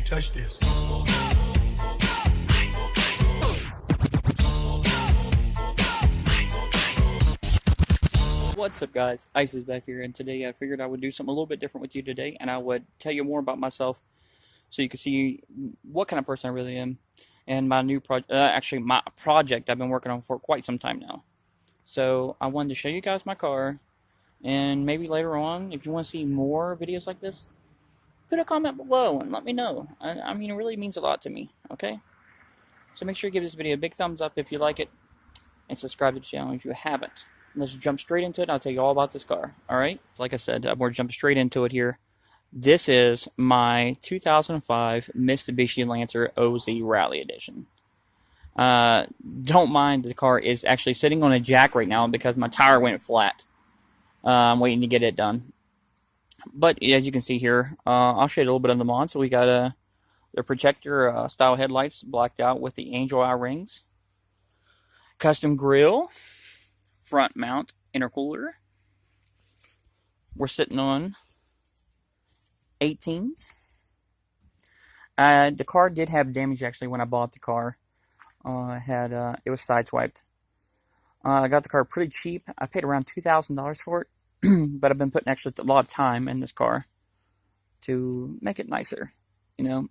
touch this. What's up, guys? Ice is back here, and today I figured I would do something a little bit different with you today, and I would tell you more about myself so you can see what kind of person I really am, and my new project, actually my project I've been working on for quite some time now. So I wanted to show you guys my car, and maybe later on, if you want to see more videos like this, put a comment below and let me know. I mean, it really means a lot to me, okay? So make sure you give this video a big thumbs up if you like it, and subscribe to the channel if you haven't. Let's jump straight into it, and I'll tell you all about this car, alright? Like I said, we're jumping straight into it here. This is my 2005 Mitsubishi Lancer ozrally edition. Don't mind the car is actually sitting on a jack right now because my tire went flat. I'm waiting to get it done. But as you can see here, I'll show you a little bit of the mod. So we got the projector style headlights blacked out with the angel eye rings. Custom grille. Front mount intercooler. We're sitting on 18s. The car did have damage actually when I bought the car. It was sideswiped. I got the car pretty cheap. I paid around $2,000 for it, but I've been putting actually a lot of time in this car to make it nicer. You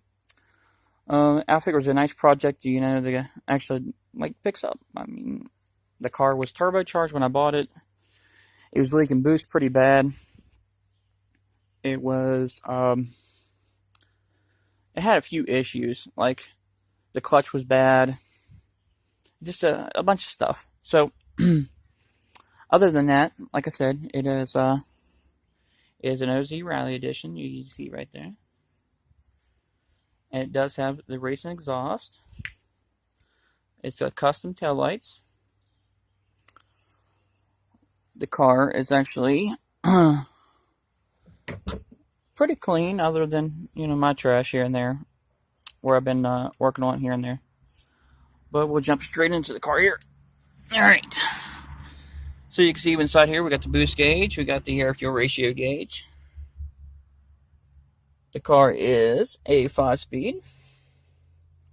know, I figured it was a nice project. You know, to actually like fix up. I mean, the car was turbocharged when I bought it. It was leaking boost pretty bad. It was it had a few issues, like the clutch was bad. Just a bunch of stuff. So, other than that, like I said, it is an ozrally edition. You can see right there, and it does have the racing exhaust. It's got custom taillights. The car is actually pretty clean, other than, you know, my trash here and there, where I've been working on it here and there. But we'll jump straight into the car here. Alright. So you can see inside here, we got the boost gauge, we got the air fuel ratio gauge. The car is a 5-speed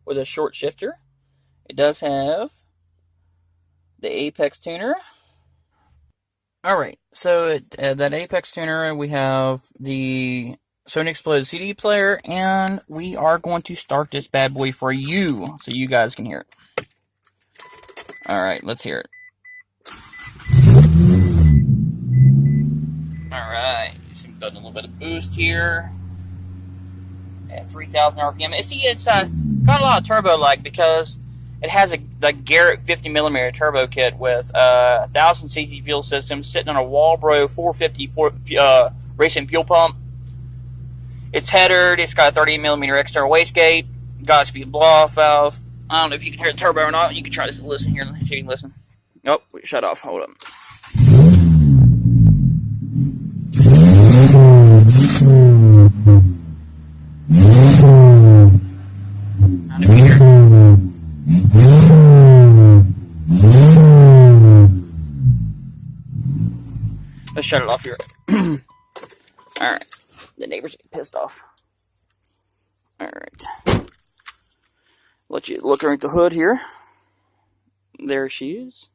with a short shifter. It does have the Apex tuner. Alright, so that Apex tuner, we have the Sony Explode CD player, and we are going to start this bad boy for you, so you guys can hear it. Alright, let's hear it. Alright, so got a little bit of boost here. At 3,000 RPM. See, it's got a lot of turbo lag because it has the Garrett 50mm turbo kit with 1,000 cc fuel system sitting on a Walbro 450 racing fuel pump. It's headered. It's got a 38mm external wastegate. Got a speed blow-off valve. I don't know if you can hear the turbo or not. You can try to listen here. Let's see if you can listen. Nope, we shut off. Hold up. I don't know if you hear it. Let's shut it off here. Alright. The neighbors get pissed off. Alright. Let you look underneath the hood here. There she is.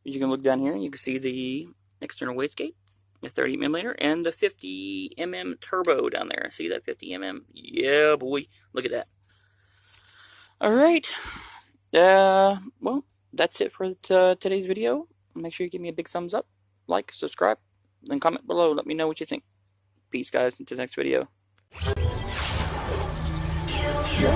You can look down here and you can see the external wastegate, the 30mm, and the 50mm turbo down there. See that 50mm? Yeah, boy. Look at that. Alright. Well, that's it for today's video. Make sure you give me a big thumbs up, like, subscribe, and comment below. Let me know what you think. Peace, guys. Until the next video. You